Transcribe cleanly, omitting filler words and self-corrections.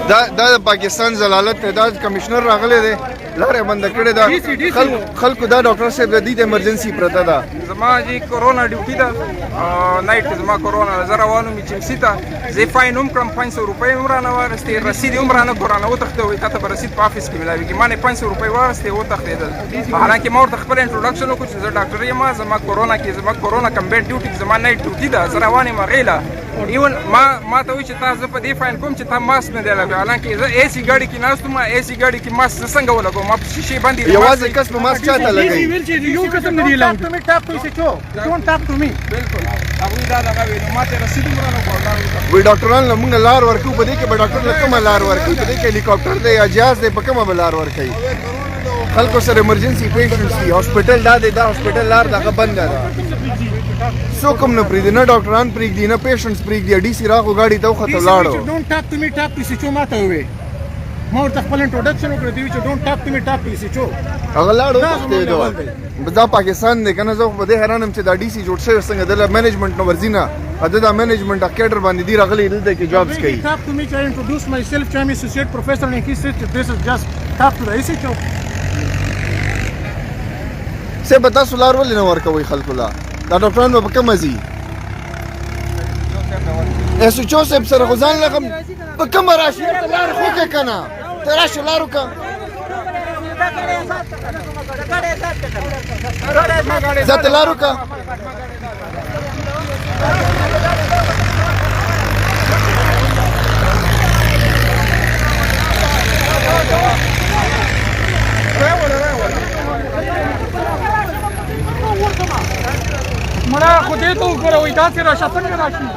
دا د پاکستان زلالت ته دا کمشنر راغلی دی لارې بنده کړې ده خلکو دا ډاکټر صاحب د دې د ایمرجنسي پرته ده زما جی کورونا ډیوټي ده نایټ زما کورونا زه روان وم چمسي ته زه فاین هم کړم 500 روپۍ هم رانه واخیستې رسید هم رانه کړو رانه وتښتې وایي تا ته به رسید په افس کې میلاویږي ما نه 500 روپۍ واخیستې وتښتېدل حالانکې ما ورته خپل انټروډکشن وکړو چې زه ډاکټر یم زما کورونا کې زما کورونا کمبینډ ډیوټي کې زما نایټ ډیوټي ده زه روان یم هغې له ایون ما ته وایي چې تا زه په دې فاین کوم چې تا ماسک نه دی لګوی حالانکې زه اے سي ګاډي کې ناست وم اے سي ګاډي کې ماسک زه څنګه ولګوم ما په شیشې باندې یوازې کس په ماسک چاته لګوي یو قسم نه دی لاندې ټاپ ټو سچو ډونټ ټاپ ټو می بالکل هغوی دا دغه ویلو ما ته رسید هم رانه کړو وایي ډاکټران له موږ لار ورکوو په دې کې به ډاکټر له کومه لار ورکوي په دې کې هلیکاپټر دی یا جهاز دی په کومه به لار ورکوي خلکو سره ایمرجنسي پیشنټس دي هاسپټل دا دی دا هاسپټل لار دغه بنده ده څوک هم نه پرېږدي نه ډاکټران پرېږدي نه پیشنټس پرېږدي ډي سي راغو ګاډي ته وخته لاړو ډونټ ټاپ ټو می ټاپ ټو سچو ما ته ووایي ما ورته خپل انټروډکشن وکړ دی چې ډونټ ټاپ ټو می ټاپ ټو سچو هغه لاړو دا پاکستان دی که نه زه خو په دې حیران یم چې دا ډي سي جوړ شوی څنګه دله مینجمنټ نه ورځي نه دا مینجمنټ کیډر باندې دی راغلی دلته کې جابس کوي ټاپ ټو می چې انټروډوس مای سیلف چې ام اسوسییټ پروفیسر ان هی سیټ دس از جست ټاپ ټو دی سچو څه به تاسو لار ولې نه ورکوئ خلکو له دا ډاکټران به په کومه ځي ایسوچو صاحب سره خو ځان لغم په کومه راشي ته لار خو که که نه ته راشه لار وکړه زه ته لار وکړه مړه خو دې ته وګوره وایي داسې راشه څنګه راشي